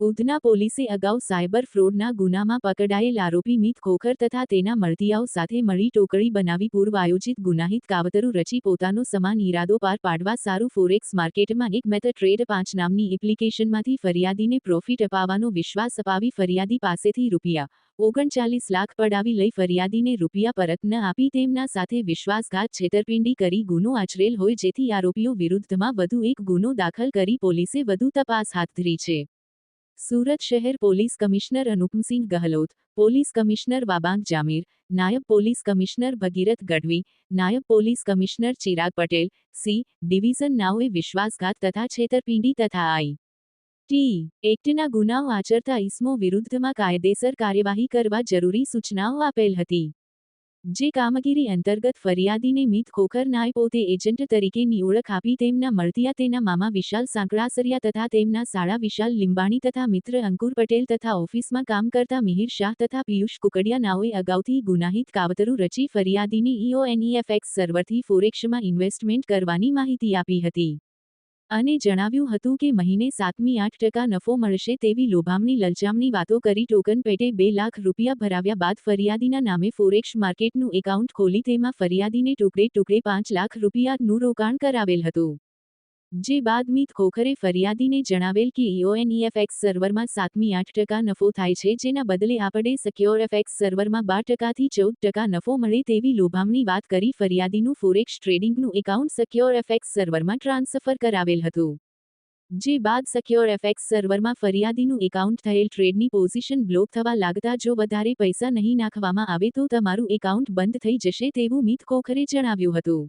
ઉધના પોલીસે અગાઉ સાયબર ફ્રોડના ગુનામાં પકડાયેલ આરોપી મિત ખોખર તથા તેના મળતિયાઓ સાથે મળી ટોકરી બનાવી પૂર્વ આયોજિત ગુનાહિત કાવતરું રચી પોતાનો સમાન ઈરાદો પાર પાડવા સારું ફોરેક્સ માર્કેટમાં એક મેથડ ટ્રેડ 5 નામની એપ્લિકેશનમાંથી ફરિયાદીને પ્રોફિટ અપાવવાનો વિશ્વાસ અપાવી ફરિયાદી પાસેથી ₹39 લાખ પડાવી લઈ ફરિયાદીને રૂપિયા પરત ન આપી તેમના સાથે વિશ્વાસઘાત છેતરપિંડી કરી ગુનો આચરેલ હોય જેથી આરોપીઓ વિરુદ્ધમાં વધુ એક ગુનો દાખલ કરી પોલીસે વધુ તપાસ હાથ ધરી છે। सूरत शहर police commissioner Anupamsinh Gahlot, police commissioner Wabang Jamir, नायब पोलीस कमिश्नर भगीरथ गढ़वी, नायब police commissioner Chirag Patel, C division नाओए विश्वासघात तथा छेतरपिंडी तथा आई.टी. एक्टना गुनाओ आचरता ईसमो विरुद्धमां कायदेसर कार्यवाही करवा जरूरी सूचनाओ आपेल हती। जे कामगीरी अंतर्गत फरियादीने मित खोखर नाय पोते एजंट तरीकेनी ओळख आपी तेमना मळतिया तेना मामा विशाल सांकळासरिया तथा तेमना साळा विशाल लिंबाणी तथा मित्र अंकुर पटेल तथा ऑफिसमां काम करता मिहिर शाह तथा पीयूष कुकडिया नाओए अगाउथी गुनाहित कावतरू रची फरियादीने EONEFX सर्वरथी फोरेक्समां इन्वेस्टमेंट करवानी माहिती आपी हती અને જણાવ્યું હતું કે મહિને 7.8% નફો મળશે તેવી લોભામણી લલચામણી વાતો કરી ટોકન પેટે 2 લાખ રૂપિયા ભરાવ્યા બાદ ફરિયાદીના નામે ફોરેક્સ માર્કેટનું એકાઉન્ટ ખોલી તેમાં ફરિયાદીને ટુકડે 5 લાખ રૂપિયાનું રોકાણ કરાવેલ હતું। જે બાદ મિત ખોખરે ફરિયાદીને જણાવેલ કે EONEFX સર્વરમાં 7.8% નફો થાય છે જેના બદલે આપણે સિક્યોર FX સર્વરમાં 12% થી 14% નફો મળે તેવી લોભામણી વાત કરી ફરિયાદીનું ફોરેક્સ ટ્રેડિંગનું એકાઉન્ટ સિક્યોર FX સર્વરમાં ટ્રાન્સફર કરાવેલ હતું। જે બાદ સિક્યોર FX સર્વરમાં ફરિયાદીનું એકાઉન્ટ થયેલ ટ્રેડની પોઝિશન બ્લોક થવા લાગતા જો વધારે પૈસા નહીં નાખવામાં આવે તો તમારું એકાઉન્ટ બંધ થઈ જશે તેવું મિત ખોખરે જણાવ્યું હતું।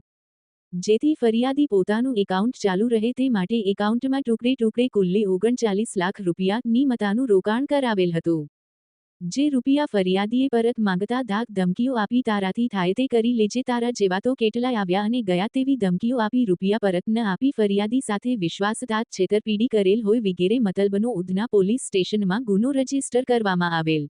જેથી ફરિયાદી પોતાનું એકાઉન્ટ ચાલુ રહે તે માટે એકાઉન્ટમાં ટુકડે કુલ્લે 39 લાખ રૂપિયાની મતાનું રોકાણ કરાવેલ હતું। જે રૂપિયા ફરિયાદીએ પરત માંગતા ધાક ધમકીઓ આપી તારાથી થાય તે કરી લેજે તારા જેવા તો કેટલાય આવ્યા અને ગયા તેવી ધમકીઓ આપી રૂપિયા પરત ન આપી ફરિયાદી સાથે વિશ્વાસઘાત છેતરપિંડી કરેલ હોય વગેરે મતલબનો ઉધના પોલીસ સ્ટેશનમાં ગુનો રજીસ્ટર કરવામાં આવેલ।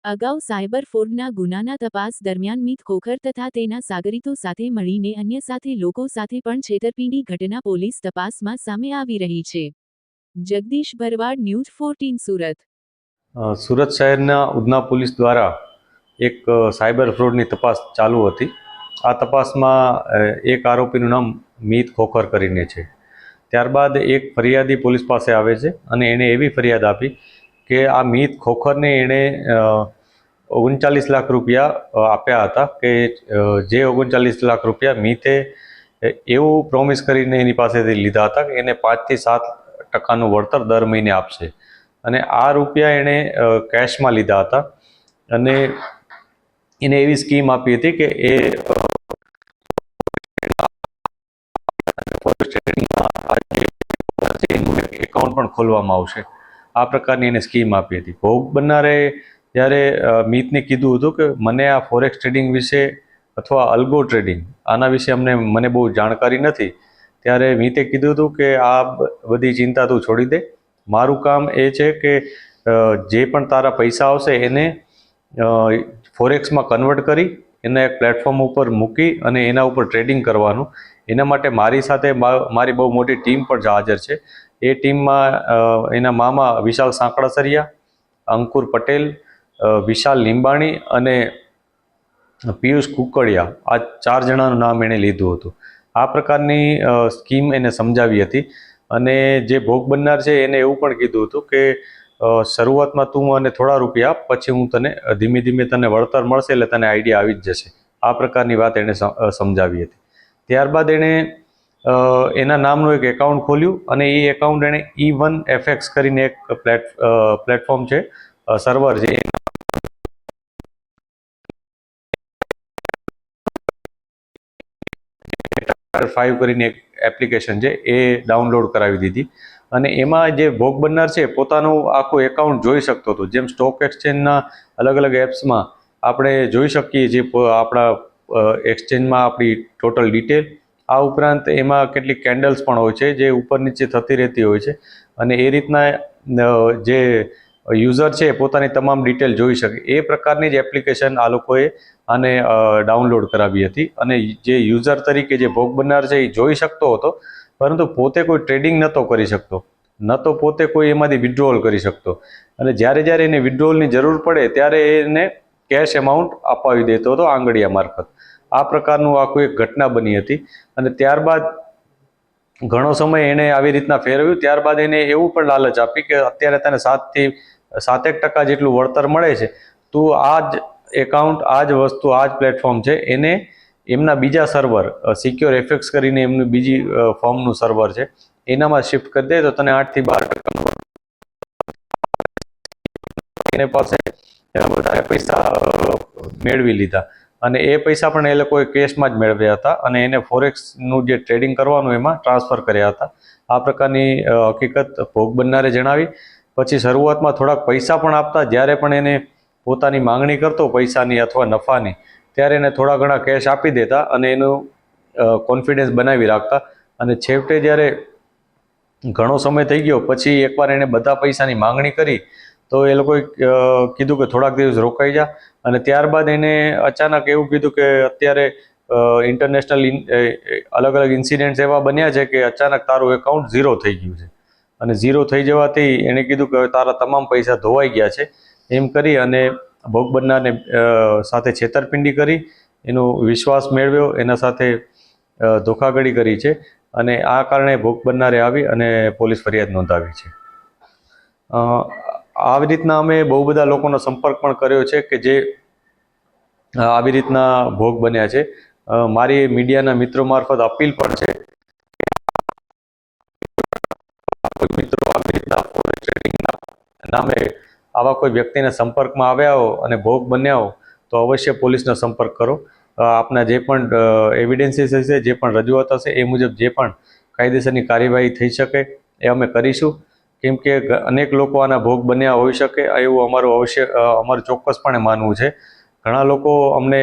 અગાઉ સાયબર ફ્રોડના ગુનાના તપાસ દરમિયાન મિત ખોખર તથા તેના સાગરીતો સાથે મળીને અન્ય સાથે લોકો સાથે પણ છેતરપિંડી ઘટના પોલીસ તપાસમાં સામે આવી રહી છે। જગદીશ ભરવાડ, ન્યૂઝ 14 સુરત। સુરત શહેરના ઉધના પોલીસ દ્વારા એક સાયબર ફ્રોડની તપાસ ચાલુ હતી। આ તપાસમાં એક આરોપીનું નામ મિત ખોખર કરીને છે। ત્યારબાદ એક ફરિયાદી પોલીસ પાસે આવે છે અને એણે એવી ફરિયાદ આપી કે આ મિત ખોખરને એણે 39 લાખ રૂપિયા આપ્યા હતા કે જે 39 લાખ રૂપિયા મિતે એવું પ્રોમિસ કરીને એની પાસેથી લીધા હતા કે એને 5 થી 7% વળતર દર મહિને આપશે અને આ રૂપિયા એણે કેશમાં લીધા હતા અને એને એવી સ્કીમ આપી હતી કે એ એકાઉન્ટ પણ ખોલવામાં આવશે। આ પ્રકારની એને સ્કીમ આપી હતી। ભોગ બનનારે જ્યારે મિતને કીધું હતું કે મને આ ફોરેક્સ ટ્રેડિંગ વિશે અથવા અલ્ગો ટ્રેડિંગ આના વિશે મને બહુ જાણકારી નથી, ત્યારે મિતે કીધું હતું કે આ બધી ચિંતા તું છોડી દે, મારું કામ એ છે કે જે પણ તારા પૈસા આવશે એને ફોરેક્સમાં કન્વર્ટ કરી એને એક પ્લેટફોર્મ ઉપર મૂકી અને એના ઉપર ટ્રેડિંગ કરવાનું। એના માટે મારી સાથે મારી બહુ મોટી ટીમ પણ હાજર છે। એ ટીમમાં એના મામા વિશાલ સાંકળાસરિયા, અંકુર પટેલ, વિશાલ લીંબાણી અને પીયુષ કુકડિયા, આ 4 જણાનું નામ એણે લીધું હતું। આ પ્રકારની સ્કીમ એને સમજાવી હતી અને જે ભોગ બનનાર છે એને એવું પણ કીધું હતું કે શરૂઆતમાં તું મને થોડા રૂપિયા આપ, પછી હું તને ધીમે ધીમે તને વળતર મળશે એટલે તને આઈડિયા આવી જ જશે। આ પ્રકારની વાત એણે સમજાવી હતી। ત્યારબાદ એણે એના નામનું એક એકાઉન્ટ ખોલ્યું અને એ એકાઉન્ટ એણે E1FX કરીને એક પ્લેટફોર્મ છે, સર્વર છે, 5 કરીને એક એપ્લિકેશન છે એ ડાઉનલોડ કરાવી દીધી અને એમાં જે ભોગ બનનાર છે પોતાનું આખું એકાઉન્ટ જોઈ શકતો હતો। જેમ સ્ટોક એક્સચેન્જના અલગ અલગ એપ્સમાં આપણે જોઈ શકીએ જે આપણા એક્સચેન્જમાં આપણી ટોટલ ડિટેલ, આ ઉપરાંત એમાં કેટલીક કેન્ડલ્સ પણ હોય છે જે ઉપર નીચે થતી રહેતી હોય છે અને એ રીતના જે યુઝર છે પોતાની તમામ ડિટેલ જોઈ શકે એ પ્રકારની જ એપ્લિકેશન આ લોકોએ આને ડાઉનલોડ કરાવી હતી અને જે યુઝર તરીકે જે ભોગ બનનાર છે એ જોઈ શકતો હતો પરંતુ પોતે કોઈ ટ્રેડિંગ નહોતો કરી શકતો। ન તો પોતે કોઈ એમાંથી વિથડ્રોવલ કરી શકતો, અને જ્યારે જ્યારે એને વિથડ્રોવલની જરૂર પડે ત્યારે એને કેશ એમાઉન્ટ અપાવી દેતો હતો આંગળીયા મારફત. આ પ્રકારનું આખું એક ઘટના બની હતી. અને ત્યારબાદ ઘણો સમય એણે આવી રીતના ફેરવ્યું. ત્યારબાદ એને એવું પણ લાલચ આપી કે અત્યારે તને 7% જેટલું વળતર મળે છે, તું આ જ એકાઉન્ટ, આ જ વસ્તુ, આ જ પ્લેટફોર્મ છે એને એમના બીજા સર્વર સિક્યોર એફએક્સ કરીને એમનું બીજી ફોર્મનું સર્વર છે એનામાં શિફ્ટ કરી દે તો તને 8 થી 12% એને પાસે બધા પૈસા મેળવી લીધા. અને એ પૈસા પણ એ લોકોએ કેશમાં જ મેળવ્યા હતા અને એને ફોરેક્સનું જે ટ્રેડિંગ કરવાનું એમાં ટ્રાન્સફર કર્યા હતા. આ પ્રકારની હકીકત ભોગ બનનારે જણાવી. પછી શરૂઆતમાં થોડાક પૈસા પણ આપતા, જ્યારે પણ એને પોતાની માંગણી કરતો પૈસાની અથવા નફાની, ત્યારે એને થોડા ઘણા કેશ આપી દેતા અને એનું કોન્ફિડન્સ બનાવી રાખતા. અને છેવટે જ્યારે ઘણો સમય થઈ ગયો પછી એકવાર એને બધા પૈસાની માંગણી કરી તો એ લોકોએ કીધું કે થોડાક દિવસ રોકાઈ જા. અને ત્યારબાદ એને અચાનક એવું કીધું કે અત્યારે ઇન્ટરનેશનલ અલગ અલગ ઇન્સિડન્ટ્સ એવા બન્યા છે કે અચાનક તારું એકાઉન્ટ ઝીરો થઈ ગયું છે. અને ઝીરો થઈ જવાથી એણે કીધું કે તારા તમામ પૈસા ધોવાઈ ગયા છે. એમ કરી અને ભોગ બનનારને સાથે છેતરપિંડી કરી, એનો વિશ્વાસ મેળવ્યો, એના સાથે ધોખાધડી કરી છે. અને આ કારણે ભોગ બનનારે આવી અને પોલીસ ફરિયાદ નોંધાવી છે. આવી રીતના અમે બહુ બધા લોકોનો સંપર્ક પણ કર્યો છે કે જે આવી રીતના ભોગ બન્યા છે. મારી મીડિયાના મિત્રો મારફત અપીલ પણ છે, કોઈ મિત્રો આવી રીતના ફોરેક્સ ટ્રેડિંગના નામે આવા કોઈ વ્યક્તિના સંપર્કમાં આવ્યા હો અને ભોગ બન્યા હો તો અવશ્ય પોલીસનો સંપર્ક કરો. આપના જે પણ એવિડન્સીસ હશે, જે પણ રજૂઆત હશે એ મુજબ જે પણ કાયદેસરની કાર્યવાહી થઈ શકે એ અમે કરીશું. કેમ કે અનેક લોકો આના ભોગ બન્યા હોઈ શકે એવું અમારું ચોક્કસપણે માનવું છે. ઘણા લોકો અમને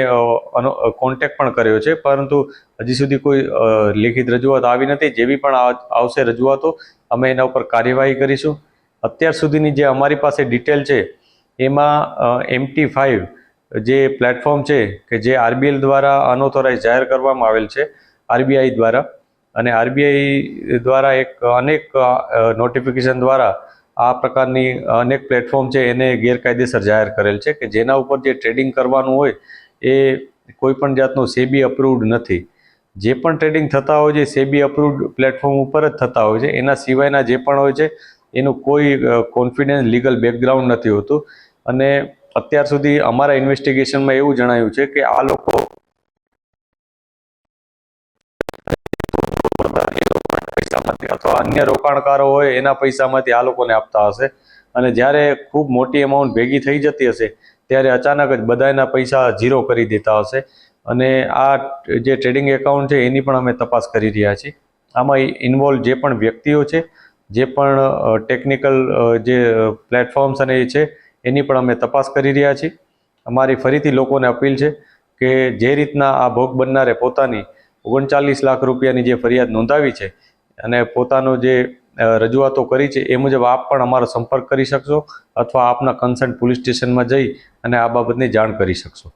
કોન્ટેક્ટ પણ કર્યો છે, પરંતુ હજી સુધી કોઈ લેખિત રજૂઆત આવી નથી. જેવી પણ આવશે રજૂઆતો અમે એના ઉપર કાર્યવાહી કરીશું. અત્યાર સુધીની જે અમારી પાસે ડિટેલ છે એમાં MT5 જે પ્લેટફોર્મ છે કે જે RBI દ્વારા અનઓથોરાઇઝ જાહેર કરવામાં આવેલ છે RBI દ્વારા, અને RBI દ્વારા અનેક નોટિફિકેશન દ્વારા આ પ્રકારની અનેક પ્લેટફોર્મ છે એને ગેરકાયદેસર જાહેર કરેલ છે કે જેના ઉપર જે ટ્રેડિંગ કરવાનું હોય એ કોઈ પણ જાતનું સેબી અપ્રૂવડ નથી. જે પણ ટ્રેડિંગ થતા હોય છે સેબી અપ્રૂવડ પ્લેટફોર્મ ઉપર જ થતા હોય છે. એના સિવાયના જે પણ હોય છે એનું કોઈ કોન્ફિડન્સ લીગલ બેકગ્રાઉન્ડ નથી હોતું. અને અત્યાર સુધી અમારા ઇન્વેસ્ટિગેશનમાં એવું જણાયું છે કે આ લોકો પૈસામાંથી અથવા અન્ય રોકાણકારો હોય એના પૈસામાંથી આ લોકોને આપતા હશે. અને જ્યારે ખૂબ મોટી અમાઉન્ટ ભેગી થઈ જતી હશે ત્યારે અચાનક જ બધાના પૈસા ઝીરો કરી દેતા હશે. અને આ જે ટ્રેડિંગ એકાઉન્ટ છે એની પણ અમે તપાસ કરી રહ્યા છીએ. આમાં ઇન્વોલ્વ જે પણ વ્યક્તિઓ છે, જે પણ ટેકનિકલ જે પ્લેટફોર્મ્સ અને એ છે એની પણ અમે તપાસ કરી રહ્યા છીએ. અમારી ફરીથી લોકોને અપીલ છે કે જે રીતના આ ભોગ બનનારે પોતાની 39 લાખ રૂપિયાની જે ફરિયાદ નોંધાવી છે અને પોતાનો જે રજૂઆતો કરી છે એ મુજબ આપ પણ અમારો સંપર્ક કરી શકશો અથવા આપના કન્સર્ન પોલીસ સ્ટેશનમાં જઈ અને આ બાબતની જાણ કરી શકશો.